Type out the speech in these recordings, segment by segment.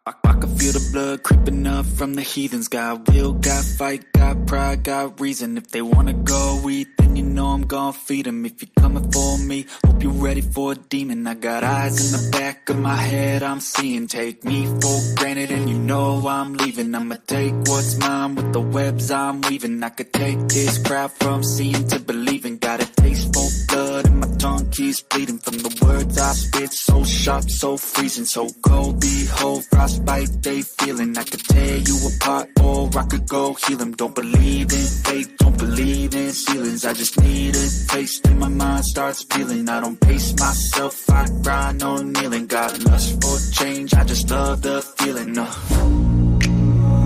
I can feel the blood creeping up from the heathens. Got will, got fight, got pride, got reason. If they wanna go eat, then you know I'm gon' feed them. If you're coming for me, hope you're ready for a demon. I got eyes in the back of my head, I'm seeing. Take me for granted and you know I'm leaving. I'ma take what's mine with the webs I'm weaving. I could take this crowd from seeing to believing. Got a taste for blood and my tongue keeps bleeding. From the words I spit, so sharp, so freezing. So cold, behold, frostbite they feeling. I could tear you apart or I could go heal them. Don't believe in fate, don't believe in ceilings. I just need a taste and my mind starts feeling. I don't pace myself, I grind on kneeling. Got lust for change, I just love the feeling.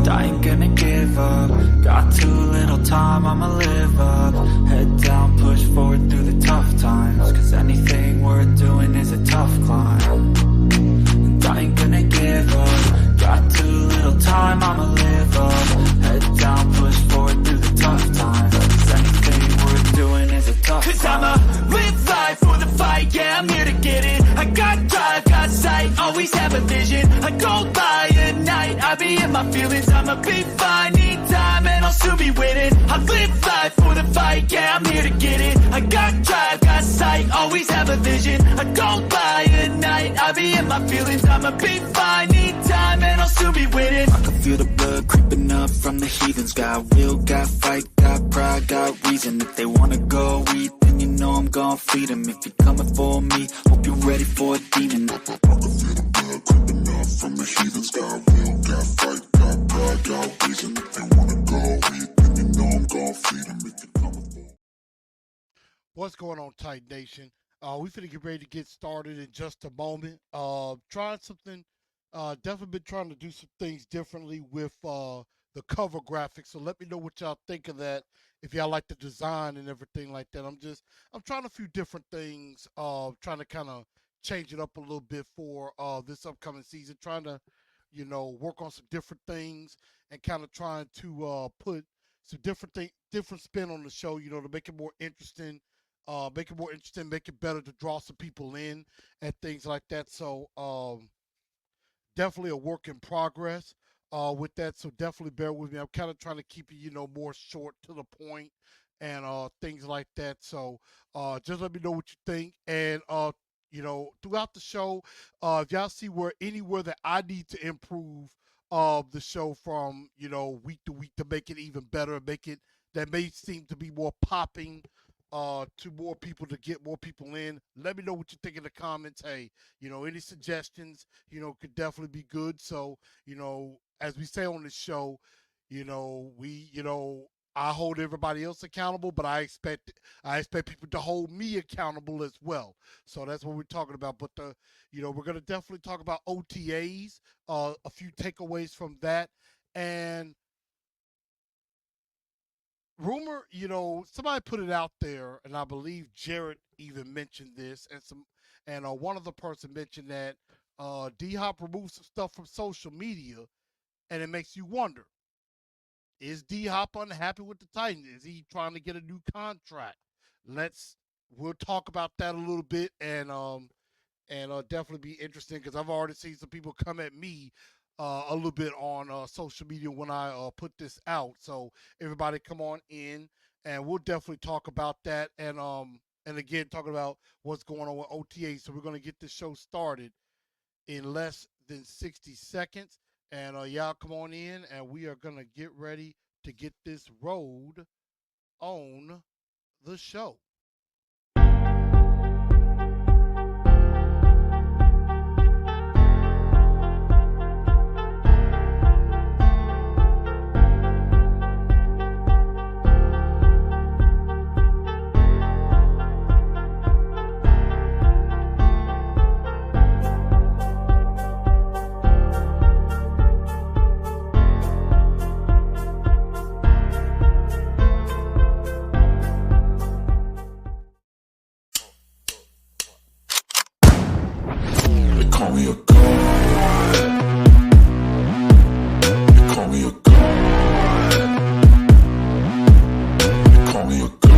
I ain't gonna give up. Got too little time, I'ma live up. Head down, push forward through the tough times. Cause anything worth doing is a tough climb. And I ain't gonna give up. Got too little time, I'ma live up. Head down, push forward through the tough times. Cause anything worth doing is a tough climb. Cause I'ma live life for the fight, yeah, I'm here to get it. I got drive, got sight, always have a vision. I go by at night, I be in my feelings. I'ma be fine, need time and I'll soon be winning. I live life for the fight, yeah, I'm here to get it. I got drive, got sight, always have a vision. I go by at night, I be in my feelings. I'ma be fine, need time and I'll soon be winning. I can feel the blood creeping up from the heathens. Got will, got fight, got pride, got reason. If they wanna go eat, then you know I'm gon' feed them. If you're coming for me, hope you're ready for a demon. I can feel the blood creeping up from the heathens. Got will, got fight, got pride, got reason. If they wanna go eat, then you know I'm gon' feed them. If you're coming for me. What's going on, Titan Nation? We finna get ready to get started in just a moment. Trying something. Definitely been trying to do some things differently with the cover graphics. So let me know what y'all think of that. If y'all like the design and everything like that. I'm trying a few different things. Trying to kind of change it up a little bit for this upcoming season. Trying to, work on some different things and kind of trying to put some different spin on the show. To make it more interesting. Make it better to draw some people in and things like that. So definitely a work in progress with that. So definitely bear with me. I'm kind of trying to keep it, more short to the point and things like that. So just let me know what you think. And, throughout the show, if y'all see anywhere that I need to improve the show from, week to week to make it even better, that may seem to be more popping to more people, to get more people in. Let me know what you think in the comments. Hey, any suggestions, could definitely be good. So, as we say on the show, I hold everybody else accountable, but I expect people to hold me accountable as well. So that's what we're talking about. But we're gonna definitely talk about OTAs, a few takeaways from that, and rumor, somebody put it out there, and I believe Jared even mentioned this, and one other person mentioned that D-Hop removed some stuff from social media, and it makes you wonder: is D-Hop unhappy with the Titans? Is he trying to get a new contract? We'll talk about that a little bit, and definitely be interesting because I've already seen some people come at me a little bit on social media when I put this out. So everybody come on in and we'll definitely talk about that. And again, talking about what's going on with OTA. So we're going to get this show started in less than 60 seconds. And y'all come on in and we are going to get ready to get this road on the show. Call me a god. They call me a god. They call me a god.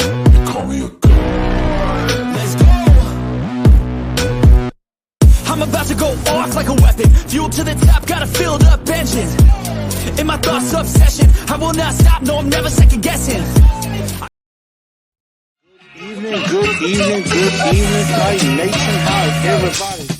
They call me a god. Let's go. thoughts like a weapon, fuel to the top, got a filled up engine. In my thoughts, obsession, I will not stop, no, I'm never second guessing. Good evening, Titan Nation. How's everybody doing?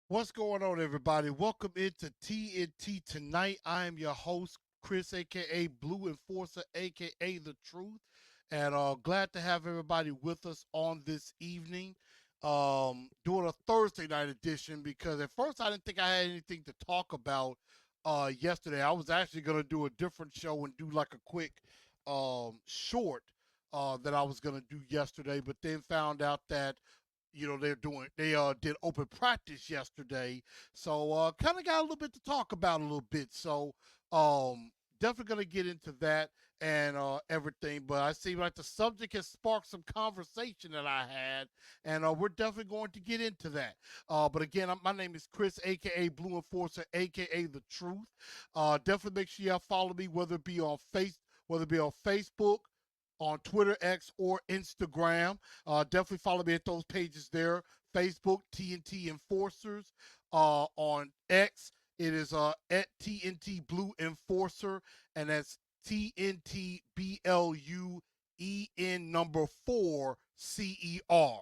What's going on, everybody? Welcome into TNT Tonight. I am your host, Chris, a.k.a. Blue Enforcer, a.k.a. The Truth. And glad to have everybody with us on this evening. Doing a Thursday night edition because at first I didn't think I had anything to talk about yesterday. I was actually going to do a different show and do like a quick short that I was going to do yesterday, but then found out that they did open practice yesterday, so kind of got a little bit to talk about a little bit. So definitely gonna get into that and everything. But I see like the subject has sparked some conversation that I had, and we're definitely going to get into that. But again, my name is Chris, aka Blue Enforcer, aka The Truth. Definitely make sure y'all follow me, whether it be on Facebook, on Twitter, X, or Instagram. Definitely follow me at those pages there. Facebook, TNT Enforcers. On X, it is at TNT Blue Enforcer, and that's TNT BLUEN number 4 CER.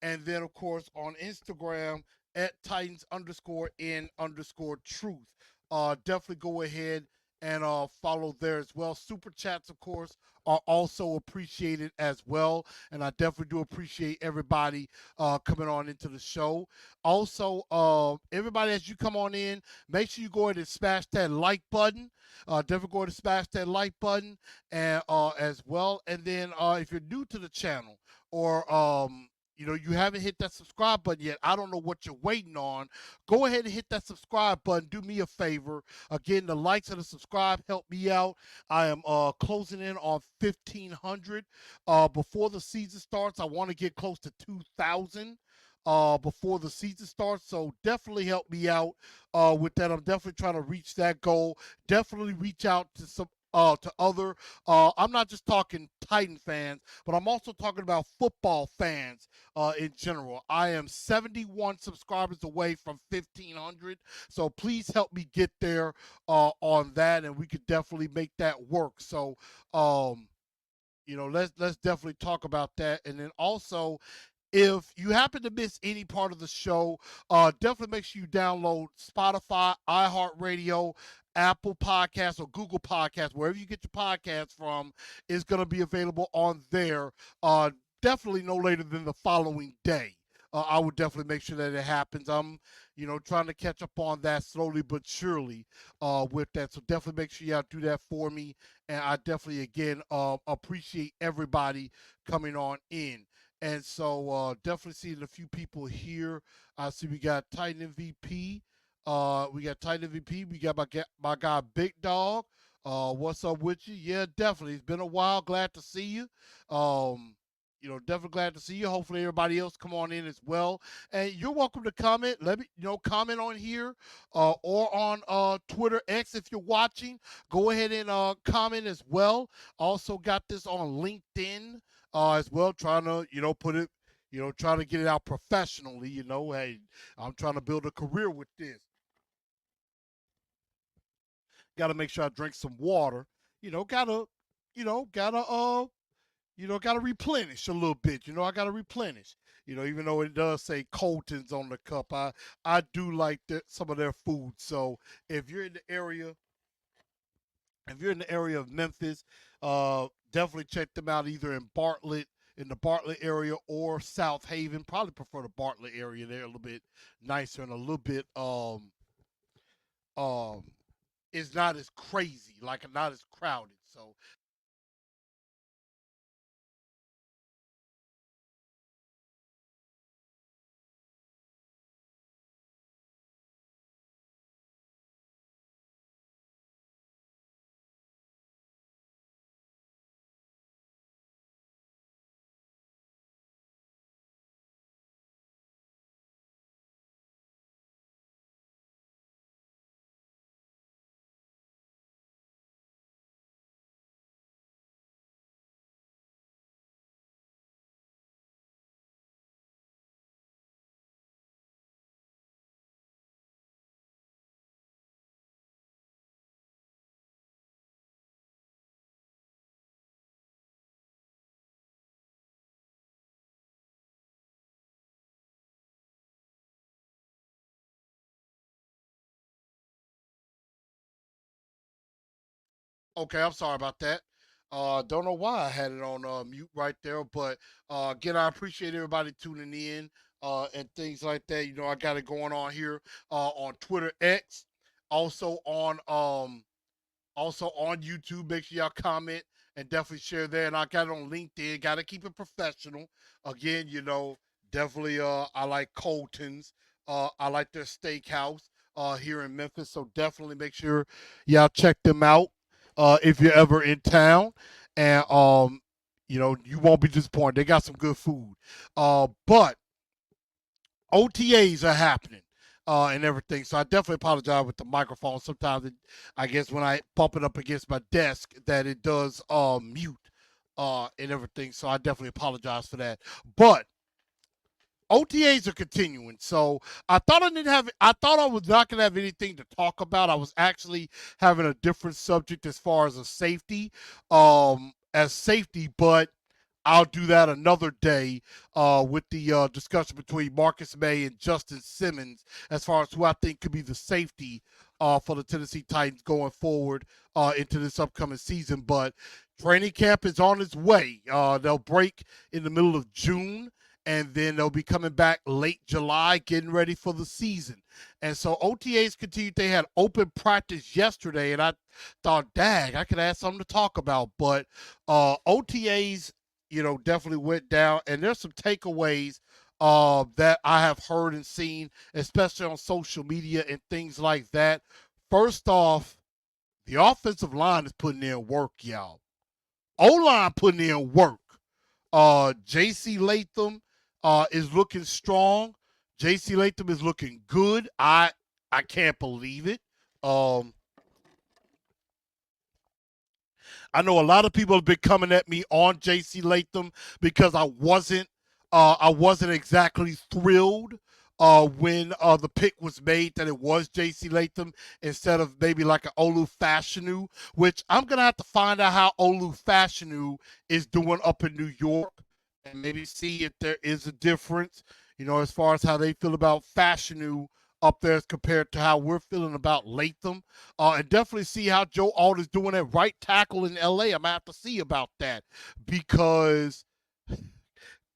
And then, of course, on Instagram, at Titans_N_truth. Definitely go ahead and follow there as well. Super chats, of course, are also appreciated as well, and I definitely do appreciate everybody coming on into the show. Also, everybody, as you come on in, make sure you go ahead and smash that like button. Definitely go ahead and smash that like button and as well. And then if you're new to the channel or you haven't hit that subscribe button yet, I don't know what you're waiting on. Go ahead and hit that subscribe button. Do me a favor. Again, the likes and the subscribe help me out. I am closing in on 1,500. Before the season starts, I want to get close to 2,000 before the season starts. So definitely help me out with that. I'm definitely trying to reach that goal. Definitely reach out to other. I'm not just talking Titan fans, but I'm also talking about football fans in general. I am 71 subscribers away from 1,500, so please help me get there on that, and we could definitely make that work. So, let's definitely talk about that, and then also, if you happen to miss any part of the show, definitely make sure you download Spotify, iHeartRadio, Apple Podcasts, or Google Podcasts. Wherever you get your podcasts from is going to be available on there. Definitely no later than the following day. I would definitely make sure that it happens. I'm, trying to catch up on that slowly but surely with that. So definitely make sure y'all do that for me. And I definitely, again, appreciate everybody coming on in. And so definitely seeing a few people here. I see we got Titan MVP. We got my guy Big Dog. What's up with you? Yeah, definitely. It's been a while. Glad to see you. Definitely glad to see you. Hopefully everybody else come on in as well. And you're welcome to comment. Let me, comment on here or on Twitter X if you're watching. Go ahead and comment as well. Also got this on LinkedIn as well, trying to, put it, trying to get it out professionally. Hey, I'm trying to build a career with this. Got to make sure I drink some water. Gotta, gotta replenish a little bit. I gotta replenish. Even though it does say Colton's on the cup, I do like some of their food. So if you're in the area, of Memphis, definitely check them out either in the Bartlett area or South Haven. Probably prefer the Bartlett area. They're a little bit nicer and a little bit it's not as crazy, like not as crowded. So Okay, I'm sorry about that. Don't know why I had it on mute right there, but again, I appreciate everybody tuning in and things like that. You know, I got it going on here on Twitter X, also on YouTube. Make sure y'all comment and definitely share there. And I got it on LinkedIn. Got to keep it professional. Again, you know, definitely. I like Colton's. I like their steakhouse here in Memphis. So definitely make sure y'all check them out if you're ever in town. And you know, you won't be disappointed. They got some good food. But OTAs are happening and everything. So I definitely apologize with the microphone. Sometimes I guess when I bump it up against my desk that it does mute and everything. So I definitely apologize for that. But OTAs are continuing. So I thought I was not gonna have anything to talk about. I was actually having a different subject as far as a safety, but I'll do that another day with the discussion between Marcus May and Justin Simmons as far as who I think could be the safety for the Tennessee Titans going forward into this upcoming season. But training camp is on its way. They'll break in the middle of June, and then they'll be coming back late July, getting ready for the season. And so OTAs continued. They had open practice yesterday, and I thought, dang, I could have something to talk about. But OTAs, you know, definitely went down. And there's some takeaways that I have heard and seen, especially on social media and things like that. First off, the offensive line is putting in work, y'all. O-line putting in work. J.C. Latham is looking strong. J.C. Latham is looking good. I can't believe it. I know a lot of people have been coming at me on J.C. Latham because I wasn't exactly thrilled when the pick was made that it was J.C. Latham instead of maybe like an Olu Fashanu, which I'm gonna have to find out how Olu Fashanu is doing up in New York and maybe see if there is a difference, you know, as far as how they feel about Fashanu up there as compared to how we're feeling about Latham. And definitely see how Joe Alt is doing at right tackle in LA. I'm gonna have to see about that because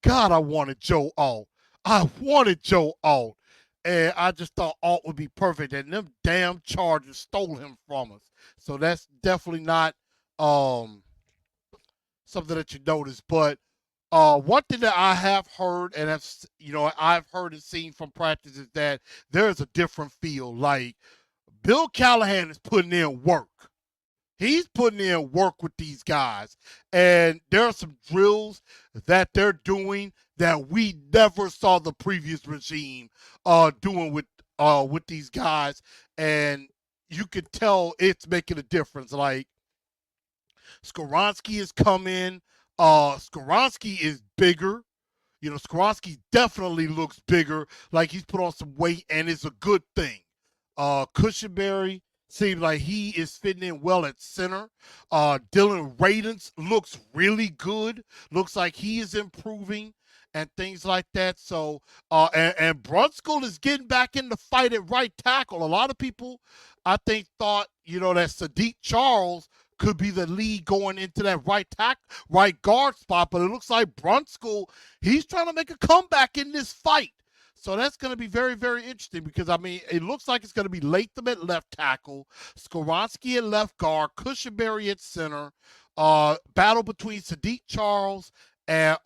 God, I wanted Joe Alt. I wanted Joe Alt. And I just thought Alt would be perfect. And them damn Chargers stole him from us. So that's definitely not something that you notice. But one thing that I have heard and I've heard and seen from practice is that there's a different feel. Like Bill Callahan is putting in work. He's putting in work with these guys. And there are some drills that they're doing that we never saw the previous regime doing with these guys. And you could tell it's making a difference. Like Skoronski has come in. Skoronski is bigger. You know, Skoronski definitely looks bigger, like he's put on some weight, and it's a good thing. Cushenberry seems like he is fitting in well at center. Dylan Radens looks really good. Looks like he is improving and things like that. So, and Brunskill is getting back in the fight at right tackle. A lot of people, I think, thought, you know, that Sadiq Charles could be the lead going into that right guard spot, but it looks like Brunskill, he's trying to make a comeback in this fight. So that's going to be very, very interesting because, I mean, it looks like it's going to be Latham at left tackle, Skoronski at left guard, Cushenberry at center, battle between Sadiq Charles and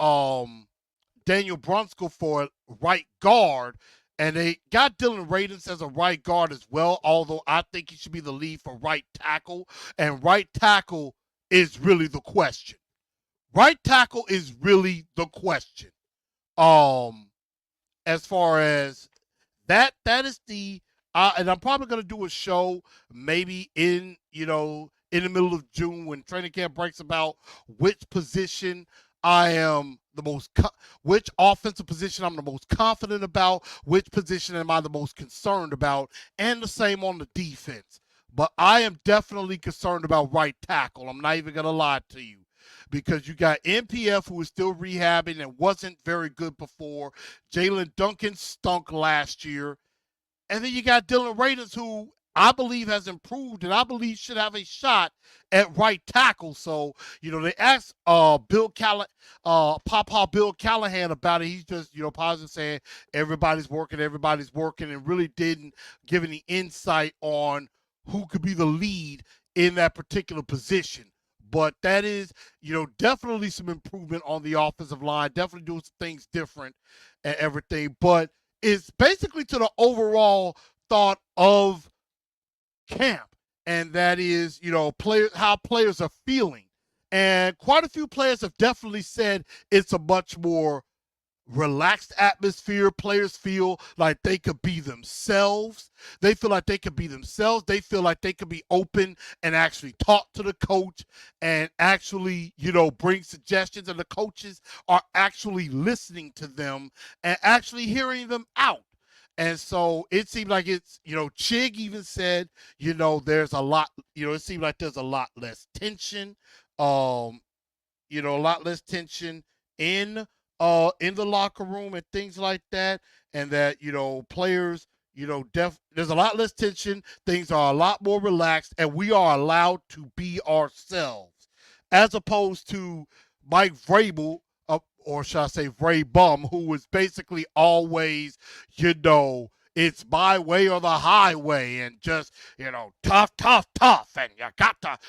Daniel Brunskill for right guard. And they got Dylan Radens as a right guard as well, although I think he should be the lead for right tackle. And right tackle is really the question. Right tackle is really the question. As far as that is the and I'm probably gonna do a show maybe in in the middle of June when training camp breaks about which position I am the most which offensive position I'm the most confident about, which position am I the most concerned about, and the same on the defense. But I am definitely concerned about right tackle. I'm not even gonna lie to you. Because you got NPF who is still rehabbing and wasn't very good before. Jalen Duncan stunk last year. And then you got Dylan Radens who I believe has improved and I believe should have a shot at right tackle. So, they asked Papa Bill Callahan about it. He's just, positive saying everybody's working, and really didn't give any insight on who could be the lead in that particular position. But that is, definitely some improvement on the offensive line, definitely doing some things different and everything. But it's basically to the overall thought of camp, and that is, how players are feeling. And quite a few players have definitely said it's a much more relaxed atmosphere. Players feel like they could be themselves. They feel like they could be themselves. They feel like they could be open and actually talk to the coach and actually, bring suggestions. And the coaches are actually listening to them and actually hearing them out. And so it seemed like it's, Chig even said, there's a lot, it seemed like there's a lot less tension. Um, a lot less tension in the locker room and things like that, and that players, there's a lot less tension. Things are a lot more relaxed, and we are allowed to be ourselves, as opposed to Mike Vrabel, or should I say Vrabum, who was basically always, it's my way or the highway, and just tough, tough, tough, and you got to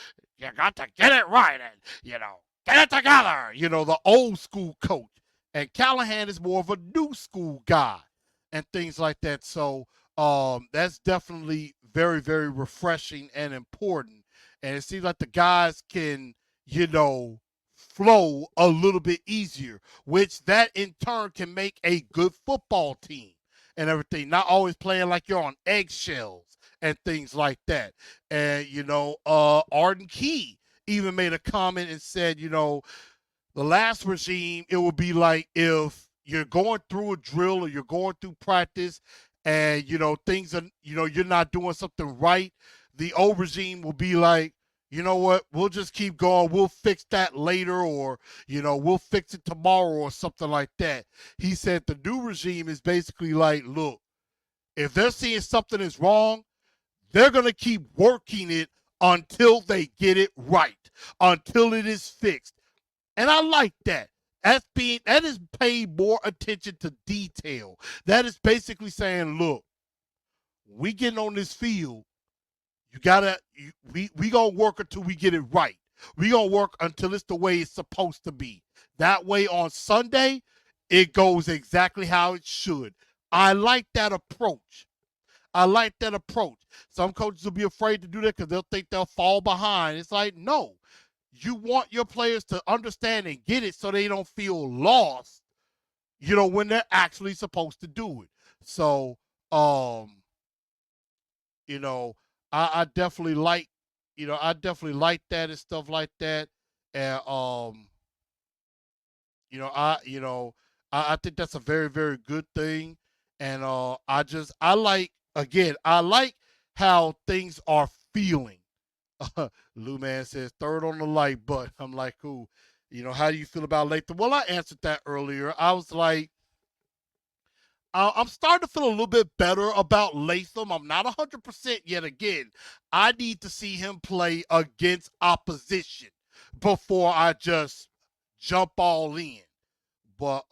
get it right, and get it together. The old school coach. And Callahan is more of a new school guy and things like that. So that's definitely very, very refreshing and important. And it seems like the guys can, flow a little bit easier, which that in turn can make a good football team and everything. Not always playing like you're on eggshells and things like that. And, Arden Key even made a comment and said, the last regime, it would be like if you're going through a drill or you're going through practice and, things are, you're not doing something right. The old regime will be like, you know what, we'll just keep going. We'll fix that later, or, we'll fix it tomorrow or something like that. He said the new regime is basically like, look, if they're seeing something is wrong, they're going to keep working it until they get it right, until it is fixed. And I like that. That is paying more attention to detail. That is basically saying, look, we getting on this field, we gonna work until we get it right. We gonna work until it's the way it's supposed to be. That way on Sunday, it goes exactly how it should. I like that approach. Some coaches will be afraid to do that because they'll think they'll fall behind. It's like, no. You want your players to understand and get it so they don't feel lost, when they're actually supposed to do it. So, I definitely like, that and stuff like that. And, I think that's a very, very good thing. And, I like how things are feeling. Lou Man says third on the light, but I'm like, cool. How do you feel about Latham? Well, I answered that earlier. I was like, I'm starting to feel a little bit better about Latham. I'm not 100% yet. Again, I need to see him play against opposition before I just jump all in. But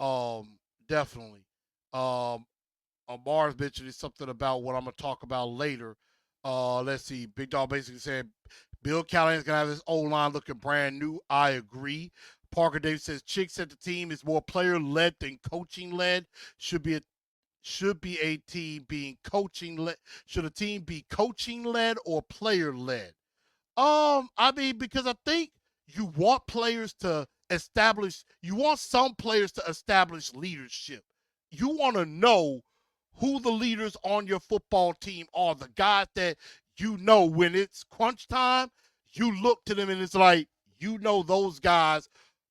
definitely. Mars mentioned something about what I'm gonna talk about later. Let's see. Big Dog basically said Bill Callahan's gonna have his O-line looking brand new. I agree. Parker Davis says Chick said the team is more player led than coaching led. Should be a team being coaching led. Should a team be coaching led or player led? I mean, because I think you want players to you want some players to establish leadership. You want to know who the leaders on your football team are, the guys that when it's crunch time, you look to them and it's like, those guys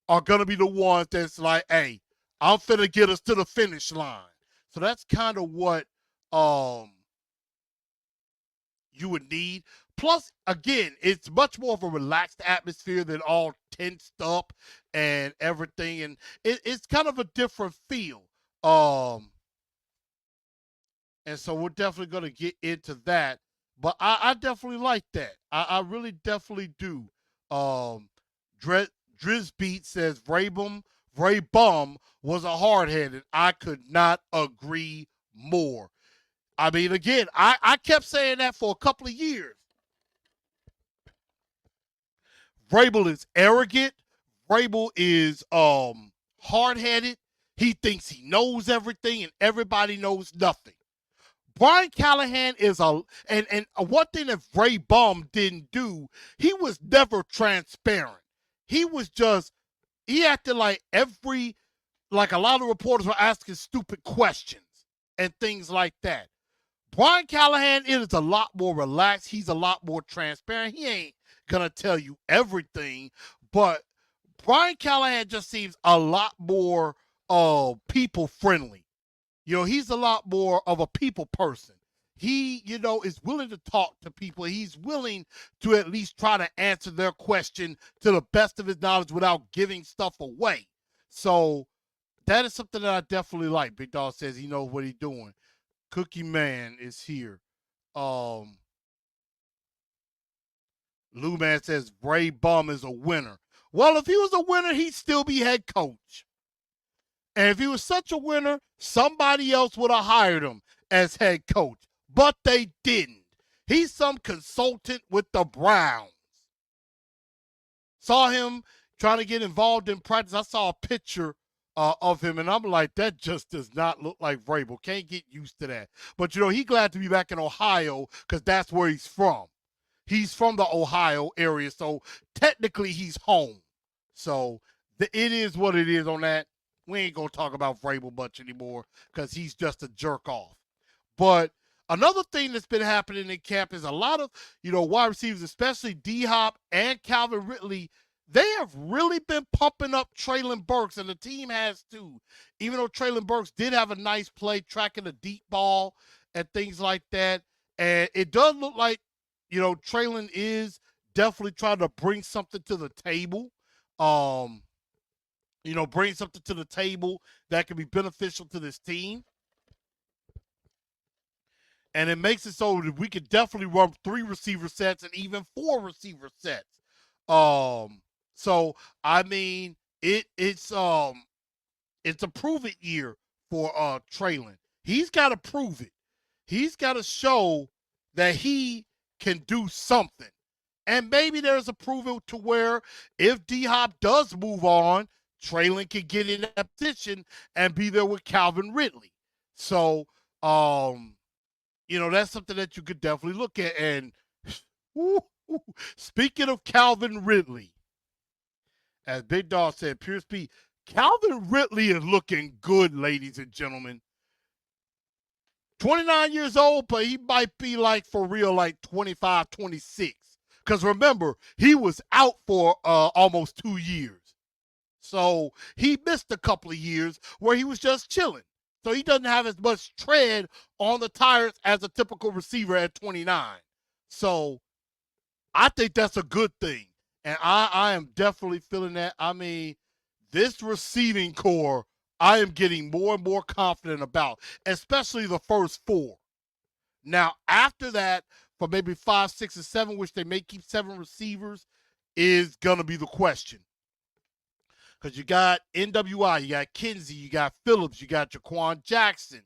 are going to be the ones that's like, hey, I'm finna get us to the finish line. So that's kind of what you would need. Plus, again, it's much more of a relaxed atmosphere than all tensed up and everything. And it's kind of a different feel. And so we're definitely going to get into that But I definitely like that. I really definitely do. Um, Driz Beat says Ray Bum was a hard headed. I could not agree more. I mean, again, I kept saying that for a couple of years. Vrabel is arrogant. Vrabel is hard headed. He thinks he knows everything and everybody knows nothing. Brian Callahan is and one thing that Ray Bum didn't do, he was never transparent. He was just he acted like a lot of reporters were asking stupid questions and things like that. Brian Callahan is a lot more relaxed. He's a lot more transparent. He ain't gonna tell you everything, but Brian Callahan just seems a lot more people friendly. He's a lot more of a people person. He, is willing to talk to people. He's willing to at least try to answer their question to the best of his knowledge without giving stuff away. So that is something that I definitely like. Big Dog says he knows what he's doing. Cookie Man is here. Lou Man says Ray Bum is a winner. Well, if he was a winner, he'd still be head coach. And if he was such a winner, somebody else would have hired him as head coach. But they didn't. He's some consultant with the Browns. Saw him trying to get involved in practice. I saw a picture of him, and I'm like, that just does not look like Vrabel. Can't get used to that. But, he's glad to be back in Ohio because that's where he's from. He's from the Ohio area, so technically he's home. So it is what it is on that. We ain't going to talk about Vrabel much anymore because he's just a jerk off. But another thing that's been happening in camp is a lot of, wide receivers, especially D-Hop and Calvin Ridley, they have really been pumping up Treylon Burks, and the team has too. Even though Treylon Burks did have a nice play tracking a deep ball and things like that. And it does look like, Treylon is definitely trying to bring something to the table. Bring something to the table that can be beneficial to this team. And it makes it so that we could definitely run 3 receiver sets and even 4 receiver sets. So I mean, it's a prove it year for Treylon. He's got to prove it. He's got to show that he can do something. And maybe there's a prove it to where if D-Hop does move on, Treylon can get in that position and be there with Calvin Ridley. So, that's something that you could definitely look at. And speaking of Calvin Ridley, as Big Dog said, Pure Speed, Calvin Ridley is looking good, ladies and gentlemen. 29 years old, but he might be for real 25, 26. Because remember, he was out for almost 2 years. So he missed a couple of years where he was just chilling. So he doesn't have as much tread on the tires as a typical receiver at 29. So I think that's a good thing. And I am definitely feeling that. I mean, this receiving core, I am getting more and more confident about, especially the first 4. Now, after that, for maybe 5, 6, and 7, which they may keep 7 receivers, is going to be the question. Because you got NWI, you got Kinsey, you got Phillips, you got Jaquan Jackson.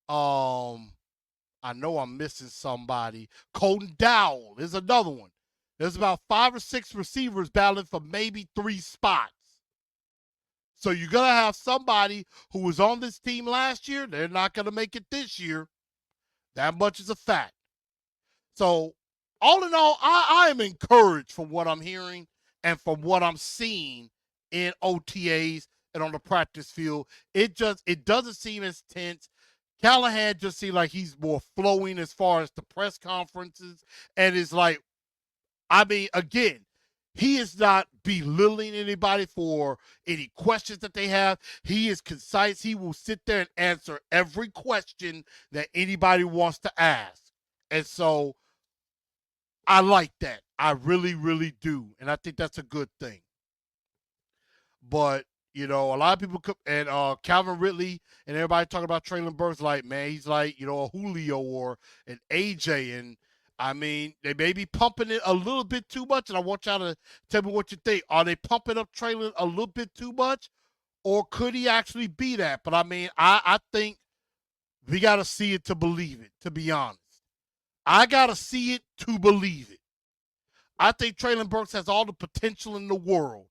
I know I'm missing somebody. Colton Dowell is another one. There's about 5 or 6 receivers battling for maybe 3 spots. So you're going to have somebody who was on this team last year. They're not going to make it this year. That much is a fact. So all in all, I am encouraged from what I'm hearing and from what I'm seeing in OTAs and on the practice field. It doesn't seem as tense. Callahan just seems like he's more flowing as far as the press conferences. And it's again, he is not belittling anybody for any questions that they have. He is concise. He will sit there and answer every question that anybody wants to ask. And so I like that. I really, really do. And I think that's a good thing. But, a lot of people and Calvin Ridley and everybody talking about Treylon Burks man, he's a Julio or an AJ. And I mean, they may be pumping it a little bit too much, and I want y'all to tell me what you think. Are they pumping up Traylon a little bit too much, or could he actually be that? But I mean, I think we got to see it to believe it, to be honest. I got to see it to believe it. I think Traylon Burks has all the potential in the world,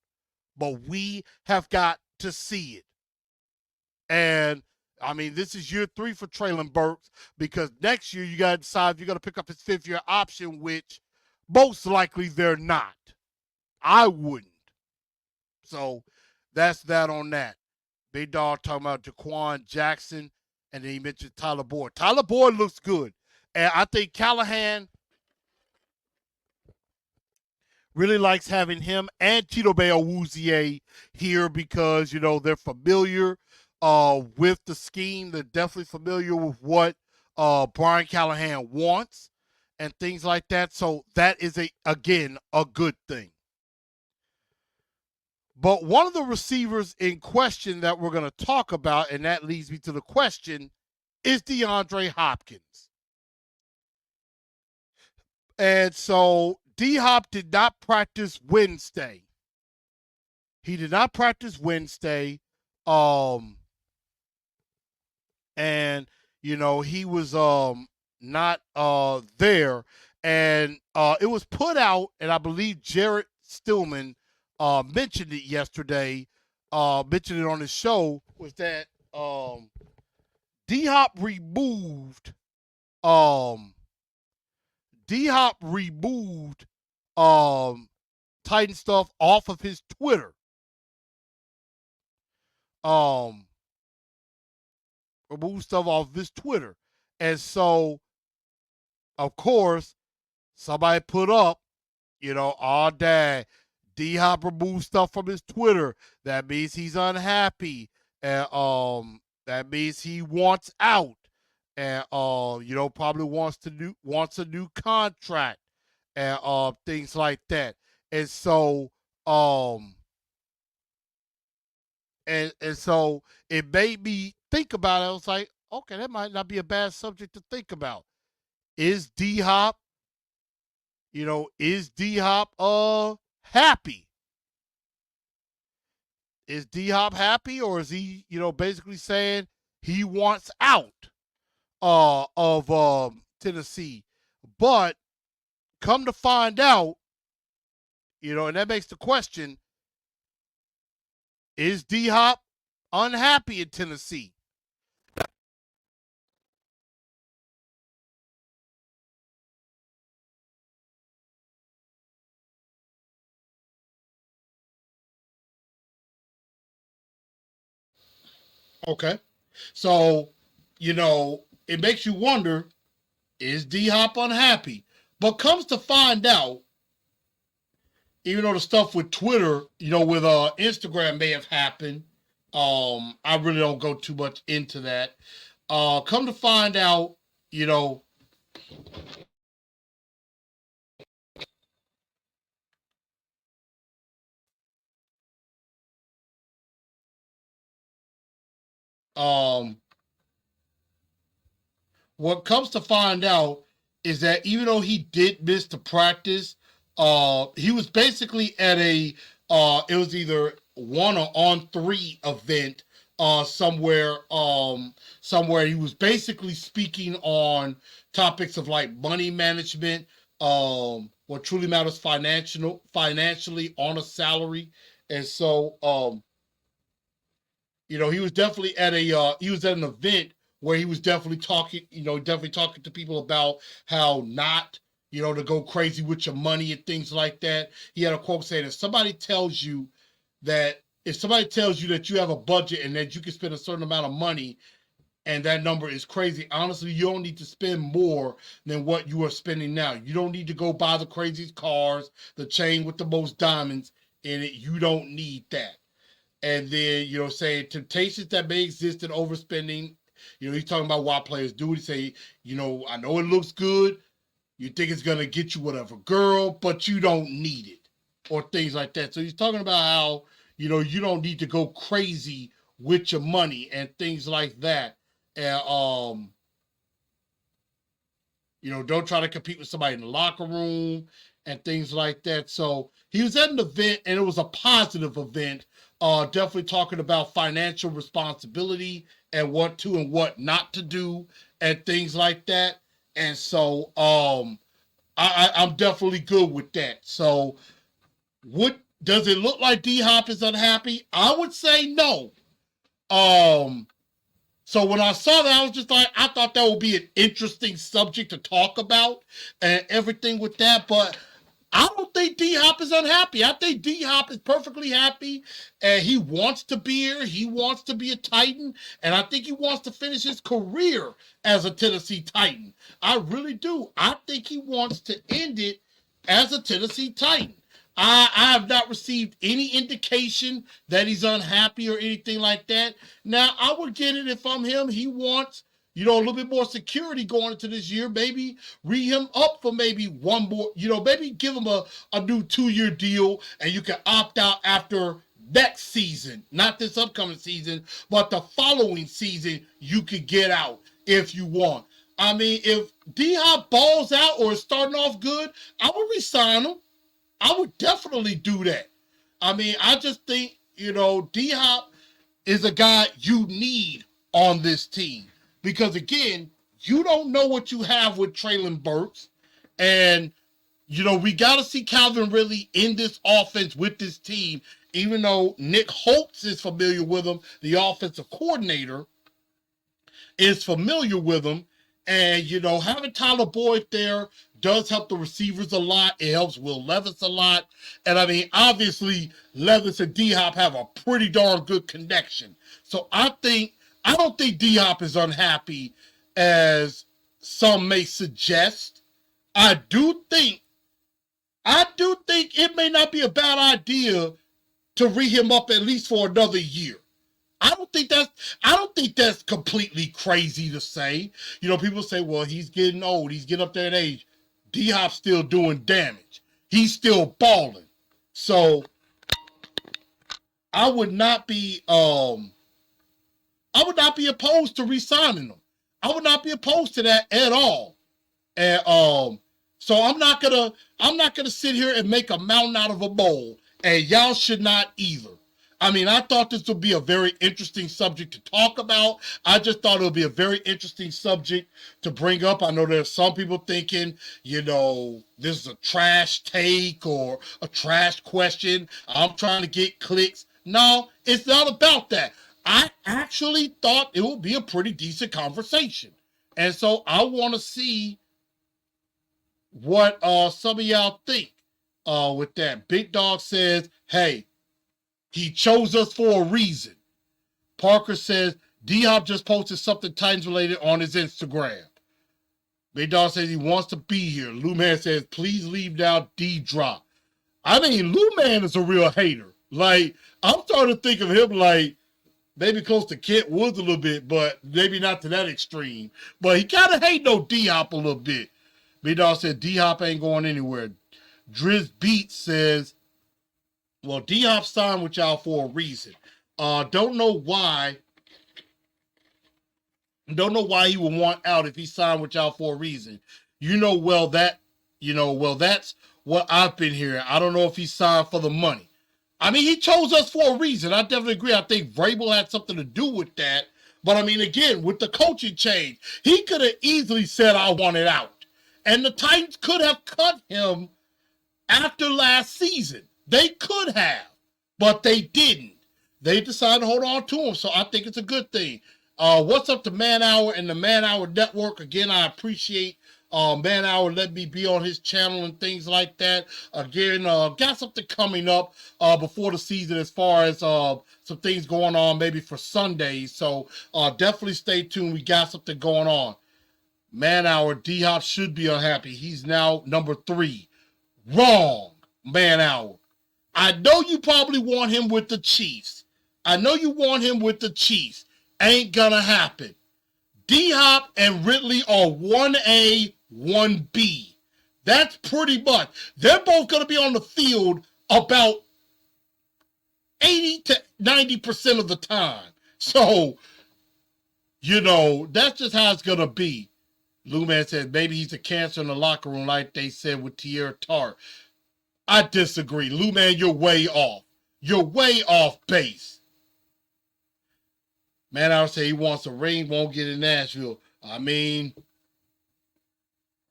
but we have got to see it. And I mean, this is year 3 for Traylon Burks because next year you got to decide if you're going to pick up his 5th-year option, which most likely they're not. I wouldn't. So that's that on that. Big Dog talking about Jaquan Jackson, and then he mentioned Tyler Boyd. Tyler Boyd looks good. And I think Callahan really likes having him and Chidobe Awuzie here because, you know, they're familiar with the scheme. They're definitely familiar with what Brian Callahan wants and things like that. So that is, again, a good thing. But one of the receivers in question that we're going to talk about, and that leads me to the question, is DeAndre Hopkins. And so D-Hop did not practice Wednesday. He did not practice Wednesday. And, you know, he was not there. And it was put out, and I believe Jarrett Stillman mentioned it yesterday, mentioned it on his show, was that D-Hop removed Titan stuff off of his Twitter. Removed stuff off of his Twitter. And so, of course, somebody put up, you know, oh, dang, D-Hop removed stuff from his Twitter. That means he's unhappy. And that means he wants out. And you know, probably wants a new contract and things like that. And so and so it made me think about it. I was like, okay, that might not be a bad subject to think about. Is D-Hop, you know, happy? Is D-Hop happy, or is he, you know, basically saying he wants out of Tennessee? But come to find out, you know, and that makes the question, is D-Hop unhappy in Tennessee? Okay. So, you know, it makes you wonder, is D-Hop unhappy? But comes to find out, even though the stuff with Twitter, you know, with Instagram may have happened, I really don't go too much into that. Come to find out, you know, um, what comes to find out is that even though he did miss the practice, he was basically at a it was either 1 or on 3 event somewhere he was basically speaking on topics of like money management, what truly matters financially on a salary. And so you know, he was definitely at an event where he was definitely talking to people about how not, you know, to go crazy with your money and things like that. He had a quote saying, if somebody tells you that you have a budget and that you can spend a certain amount of money and that number is crazy, honestly, you don't need to spend more than what you are spending now. You don't need to go buy the craziest cars, the chain with the most diamonds in it. You don't need that. And then, you know, saying temptations that may exist in overspending. You know, he's talking about why players do it. He say, you know, I know it looks good. You think it's going to get you whatever girl, but you don't need it, or things like that. So he's talking about how, you know, you don't need to go crazy with your money and things like that. And, Don't try to compete with somebody in the locker room and things like that. So he was at an event, and it was a positive event, definitely talking about financial responsibility and what to and what not to do and things like that. And so I'm definitely good with that. So what does it look like D-Hop is unhappy? I would say no. So when I saw that, I was just like, I thought that would be an interesting subject to talk about and everything with that. But I don't think D-Hop is unhappy. I think D-Hop is perfectly happy, and he wants to be here. He wants to be a Titan, and I think he wants to finish his career as a Tennessee Titan. I really do. I think he wants to end it as a Tennessee Titan. I have not received any indication that he's unhappy or anything like that. Now, I would get it if I'm him. He wants, a little bit more security going into this year. Maybe re him up for maybe one more, maybe give him a new 2-year deal, and you can opt out after next season. Not this upcoming season, but the following season, you could get out if you want. I mean, if D-Hop balls out or is starting off good, I would resign him. I would definitely do that. I mean, I just think, D-Hop is a guy you need on this team. Because, again, you don't know what you have with Treylon Burks. And, we got to see Calvin Ridley in this offense with this team, even though Nick Holtz is familiar with him, the offensive coordinator is familiar with him. And, having Tyler Boyd there does help the receivers a lot. It helps Will Levis a lot. And, I mean, obviously, Levis and D-Hop have a pretty darn good connection. So I don't think D-Hop is unhappy as some may suggest. I do think it may not be a bad idea to re him up at least for another year. I don't think that's completely crazy to say. People say, well, he's getting old. He's getting up there in age. D-Hop's still doing damage. He's still balling. So I would not be opposed to re-signing him. I would not be opposed to that at all. And so I'm not gonna sit here and make a mountain out of a mole. And y'all should not either. I mean, I thought this would be a very interesting subject to talk about. I just thought it would be a very interesting subject to bring up. I know there's some people thinking, this is a trash take or a trash question. I'm trying to get clicks. No, it's not about that. I actually thought it would be a pretty decent conversation. And so I want to see what some of y'all think with that. Big Dog says, hey, he chose us for a reason. Parker says, D-Hop just posted something Titans related on his Instagram. Big Dog says he wants to be here. Lou Man says, please leave now, D-Drop. I mean, Lou Man is a real hater. Like, I'm starting to think of him like maybe close to Kent Woods a little bit, but maybe not to that extreme. But he kind of hating on D-Hop a little bit. Big Dog said D-Hop ain't going anywhere. Driz Beats says, well, D-Hop signed with y'all for a reason. Don't know why he would want out if he signed with y'all for a reason. That's what I've been hearing. I don't know if he signed for the money. I mean, he chose us for a reason. I definitely agree. I think Vrabel had something to do with that. But, I mean, again, with the coaching change, he could have easily said, I want it out. And the Titans could have cut him after last season. They could have, but they didn't. They decided to hold on to him, so I think it's a good thing. What's up to Man Hour and the Man Hour Network? Again, I appreciate Man Hour letting me be on his channel and things like that. Again, got something coming up before the season as far as some things going on maybe for Sundays. So definitely stay tuned. We got something going on. Man Hour, D-Hop should be unhappy. He's now number 3. Wrong, Man Hour. I know you probably want him with the Chiefs. Ain't gonna happen. D-Hop and Ridley are 1A, 1B. That's pretty much. They're both gonna be on the field about 80 to 90% of the time. So, that's just how it's gonna be. Lou Man says maybe he's a cancer in the locker room, like they said with Tierra Tart. I disagree. Lou Man, you're way off. You're way off base. Man, I would say he wants a ring, won't get in Nashville. I mean,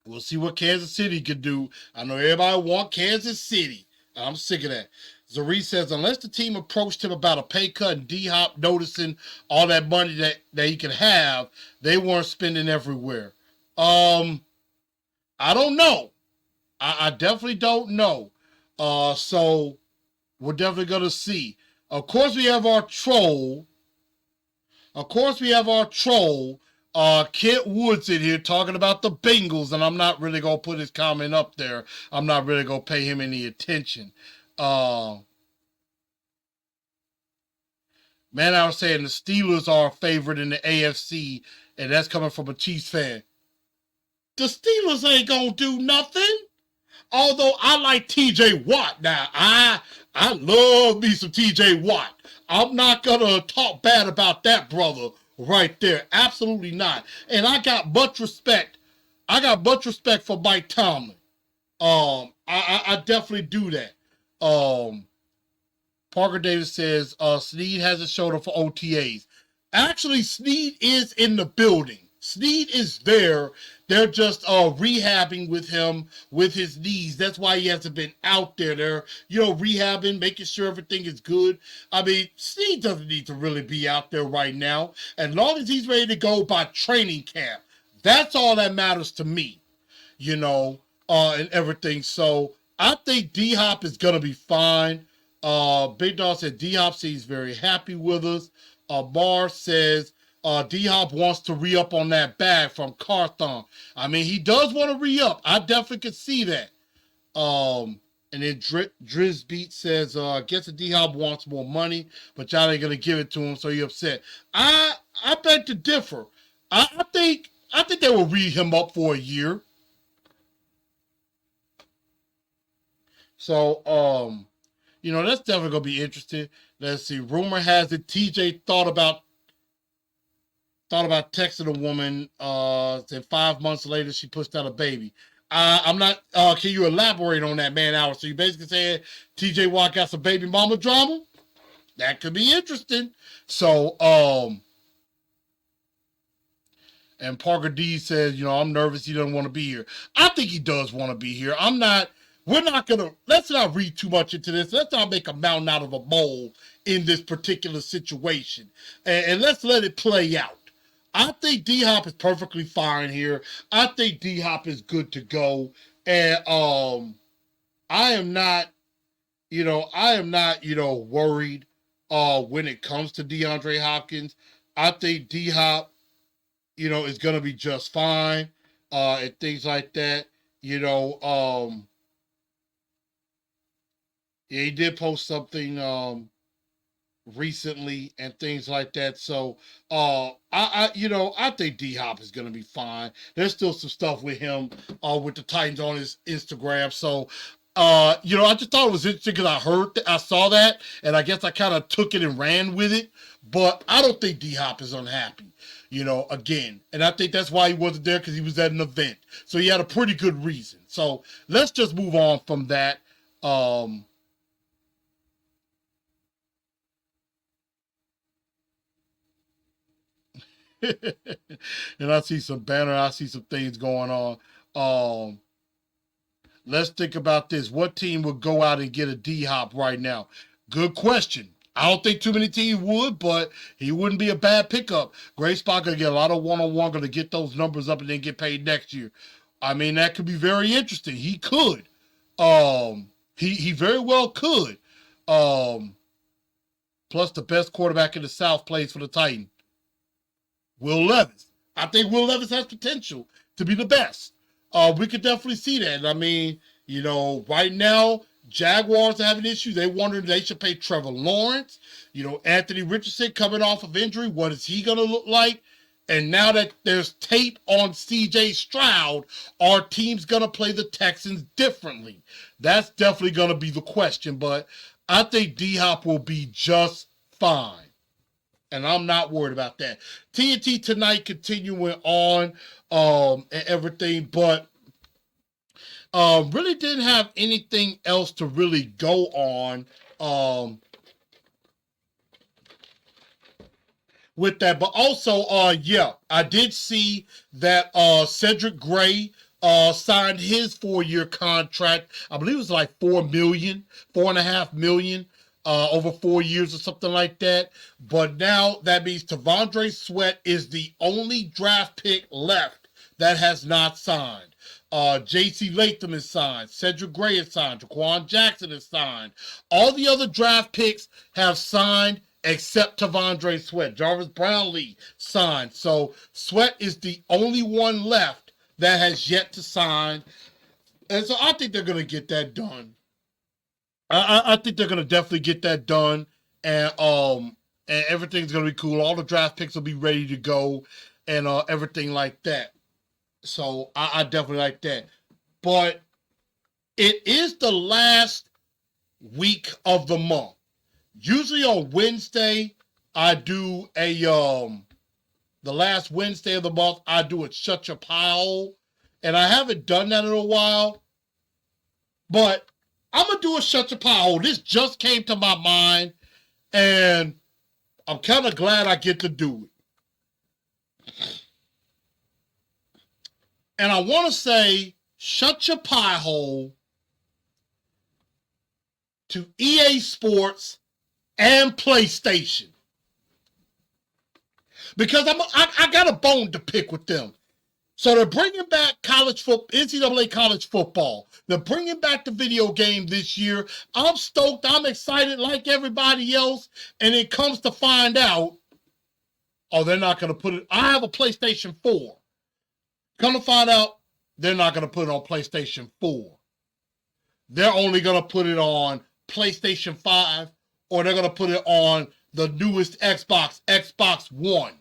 we'll see what Kansas City can do. I know everybody want Kansas City. I'm sick of that. Zari says, unless the team approached him about a pay cut and D-Hop noticing all that money that he can have, they weren't spending everywhere. I don't know. I definitely don't know. So we're definitely going to see. Of course, we have our troll. Kent Woods in here talking about the Bengals, and I'm not really going to put his comment up there. I'm not really going to pay him any attention. Man, I was saying the Steelers are a favorite in the AFC, and that's coming from a Chiefs fan. The Steelers ain't going to do nothing. Although I like TJ Watt now. I love me some TJ Watt. I'm not going to talk bad about that brother right there. Absolutely not. And I got much respect. For Mike Tomlin. I definitely do that. Parker Davis says, Snead hasn't showed up for OTAs. Actually, Snead is in the building. Snead is there. They're just rehabbing with him with his knees. That's why he hasn't been out there. They're, rehabbing, making sure everything is good. I mean, Snead doesn't need to really be out there right now. As long as he's ready to go by training camp, that's all that matters to me, and everything. So I think D-Hop is going to be fine. Big Dog said D-Hop seems very happy with us. Bar says, D-Hop wants to re-up on that bag from Carthon. I mean, he does want to re-up. I definitely could see that. And then Driz Beat says, I guess the D-Hop wants more money, but y'all ain't going to give it to him, so he upset. I beg to differ. I think they will re him up for a year. So, that's definitely going to be interesting. Let's see. Rumor has it TJ thought about texting a woman, then 5 months later she pushed out a baby. I'm not, can you elaborate on that, man, Hour? So you basically saying TJ Watt got some baby mama drama? That could be interesting. So, and Parker D says, I'm nervous he doesn't want to be here. I think he does want to be here. Let's not read too much into this. Let's not make a mountain out of a mole in this particular situation. And let's let it play out. I think D-Hop is perfectly fine here. I think D-Hop is good to go. And I am not worried when it comes to DeAndre Hopkins. I think D-Hop, is going to be just fine and things like that. Yeah, he did post something recently and things like that. So I think D-Hop is going to be fine. There's still some stuff with him with the Titans on his Instagram. So I just thought it was interesting because I saw that, and I guess I kind of took it and ran with it. But I don't think D-Hop is unhappy, again. And I think that's why he wasn't there, because he was at an event. So he had a pretty good reason. So let's just move on from that. And I see some banner. I see some things going on. Let's think about this. What team would go out and get a D-Hop right now? Good question. I don't think too many teams would, but he wouldn't be a bad pickup. Gray Spot going to get a lot of one-on-one, going to get those numbers up and then get paid next year. I mean, that could be very interesting. He could. He very well could. Plus, the best quarterback in the South plays for the Titans. Will Levis. I think Will Levis has potential to be the best. We could definitely see that. I mean, right now, Jaguars are having issues. They wondering if they should pay Trevor Lawrence. Anthony Richardson coming off of injury. What is he going to look like? And now that there's tape on C.J. Stroud, are teams going to play the Texans differently? That's definitely going to be the question. But I think D-Hop will be just fine. And I'm not worried about that. TNT tonight continuing on and everything, but really didn't have anything else to really go on with that. But also, yeah, I did see that Cedric Gray signed his 4-year contract. I believe it was like $4.5 million over 4 years or something like that. But now that means T'Vondre Sweat is the only draft pick left that has not signed. J.C. Latham is signed. Cedric Gray is signed. Jaquan Jackson is signed. All the other draft picks have signed except T'Vondre Sweat. Jarvis Brownlee signed. So Sweat is the only one left that has yet to sign. And so I think they're going to get that done. I think they're going to definitely get that done. And everything's going to be cool. All the draft picks will be ready to go and everything like that. So I definitely like that. But it is the last week of the month. Usually on Wednesday, I do a the last Wednesday of the month, I do a Shut Your Pie Hole. And I haven't done that in a while. But I'm gonna do a Shut Your Pie Hole. This just came to my mind, and I'm kind of glad I get to do it. And I want to say, shut your pie hole to EA Sports and PlayStation. Because I got a bone to pick with them. So they're bringing back NCAA college football. They're bringing back the video game this year. I'm stoked. I'm excited like everybody else. And it comes to find out, oh, they're not going to put it. I have a PlayStation 4. Come to find out, they're not going to put it on PlayStation 4. They're only going to put it on PlayStation 5, or they're going to put it on the newest Xbox One,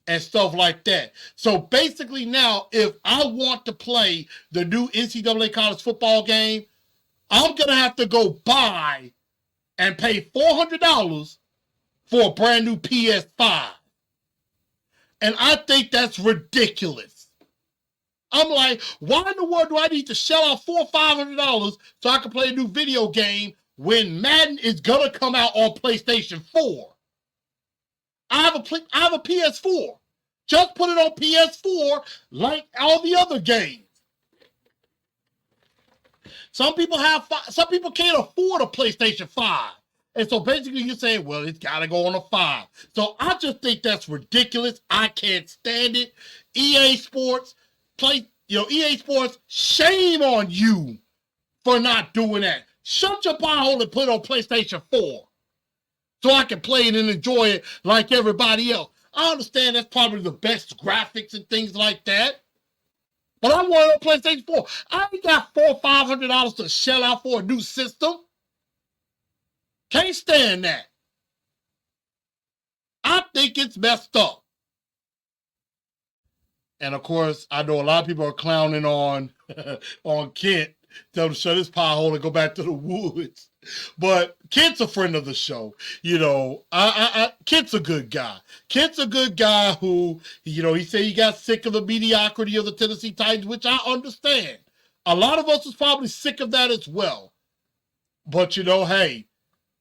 and stuff like that. So basically now, if I want to play the new NCAA college football game, I'm going to have to go buy and pay $400 for a brand new PS5. And I think that's ridiculous. I'm like, why in the world do I need to shell out $400 or $500 so I can play a new video game when Madden is gonna come out on PlayStation 4? I have a PS4. Just put it on PS4 like all the other games. Some people can't afford a PlayStation 5. And so basically you're saying, well, it's got to go on a 5. So I just think that's ridiculous. I can't stand it. EA Sports, EA Sports, shame on you for not doing that. Shut your pie hole and put it on PlayStation 4 so I can play it and enjoy it like everybody else. I understand that's probably the best graphics and things like that, but I want it on PlayStation 4. I ain't got $400 or $500 to shell out for a new system. Can't stand that. I think it's messed up. And of course, I know a lot of people are clowning on Kent. Tell him to shut his pie hole and go back to the woods. But Kent's a friend of the show. Kent's a good guy. Kent's a good guy who, he said he got sick of the mediocrity of the Tennessee Titans, which I understand. A lot of us was probably sick of that as well. But, hey,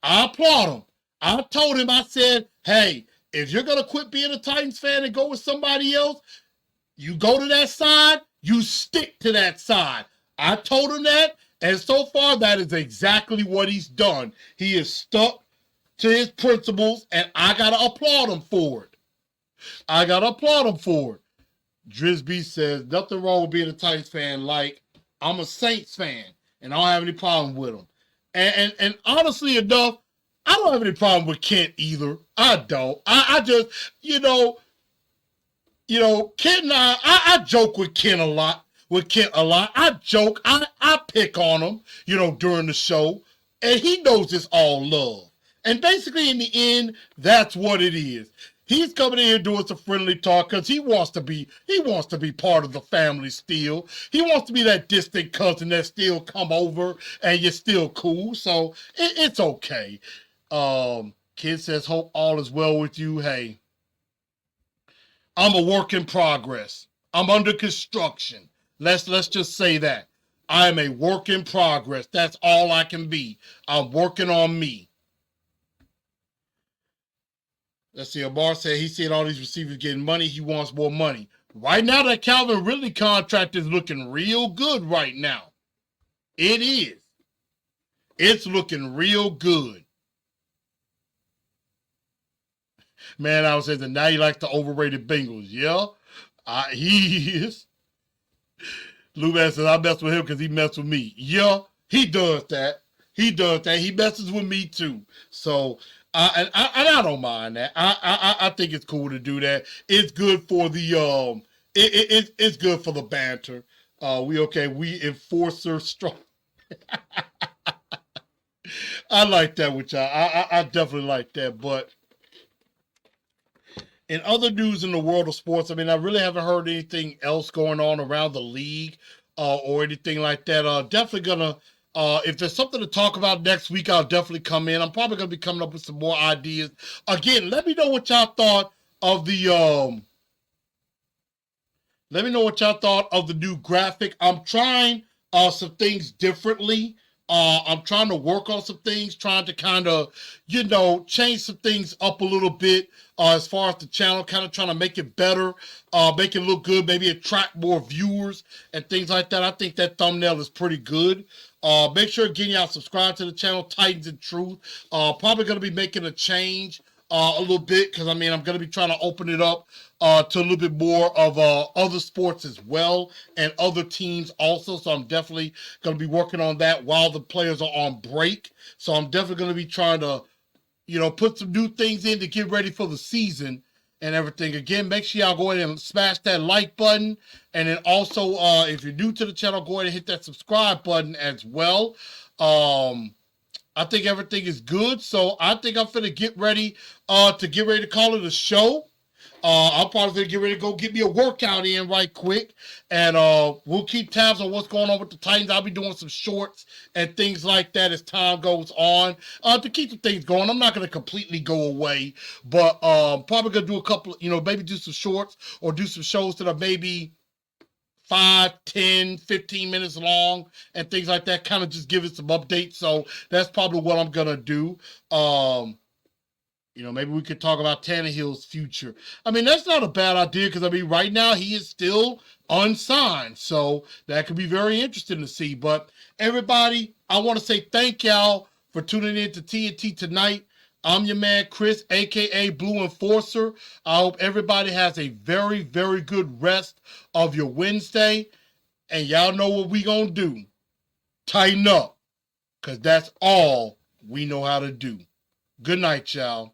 I applaud him. I told him, I said, hey, if you're going to quit being a Titans fan and go with somebody else, you go to that side, you stick to that side. I told him that, and so far that is exactly what he's done. He is stuck to his principles, and I got to applaud him for it. Drisby says, nothing wrong with being a Titans fan. Like, I'm a Saints fan, and I don't have any problem with them. And honestly enough, I don't have any problem with Kent either. I don't. I just, Kent and I joke with Kent a lot. I joke. I pick on him, during the show. And he knows it's all love. And basically, in the end, that's what it is. He's coming in here doing some friendly talk because he wants to be part of the family still. He wants to be that distant cousin that still come over and you're still cool. So it's okay. Kid says, hope all is well with you. Hey, I'm a work in progress. I'm under construction. Let's just say that. I am a work in progress. That's all I can be. I'm working on me. Let's see. Amar said he seen all these receivers getting money. He wants more money. Right now, that Calvin Ridley contract is looking real good right now. It is. It's looking real good. Man, I was saying that now he likes the overrated Bengals. Yeah, he is. Lou Man says, I mess with him because he messed with me. Yeah, he does that. He does that. He messes with me too. So, and I don't mind that. I think it's cool to do that. It's good for the it's good for the banter. We enforcer strong. I like that with y'all. I definitely like that. But in other news in the world of sports, I mean, I really haven't heard anything else going on around the league or anything like that. Definitely gonna, if there's something to talk about next week, I'll definitely come in. I'm probably gonna be coming up with some more ideas. Again, let me know what y'all thought of the Let me know what y'all thought of the new graphic. I'm trying some things differently. I'm trying to work on some things, trying to kind of, change some things up a little bit as far as the channel, kind of trying to make it better, make it look good, maybe attract more viewers and things like that. I think that thumbnail is pretty good. Make sure, again, y'all subscribe to the channel, Titans and Truth. Probably going to be making a change a little bit because, I'm going to be trying to open it up to a little bit more of other sports as well and other teams also. So I'm definitely going to be working on that while the players are on break. So I'm definitely going to be trying to, put some new things in to get ready for the season and everything. Again, make sure y'all go ahead and smash that like button. And then also, if you're new to the channel, go ahead and hit that subscribe button as well. I think everything is good. So I think I'm finna get ready to call it a show. I'm probably gonna get ready to go get me a workout in right quick, and we'll keep tabs on what's going on with the Titans. I'll be doing some shorts and things like that as time goes on to keep the things going. I'm not gonna completely go away, but probably gonna do a couple, maybe do some shorts or do some shows that are maybe 5, 10, 15 minutes long and things like that, kind of just give it some updates. So that's probably what I'm gonna do. Maybe we could talk about Tannehill's future. That's not a bad idea because, right now he is still unsigned. So that could be very interesting to see. But everybody, I want to say thank y'all for tuning in to TNT tonight. I'm your man, Chris, a.k.a. Blue Enforcer. I hope everybody has a very, very good rest of your Wednesday. And y'all know what we gonna do. Tighten up, because that's all we know how to do. Good night, y'all.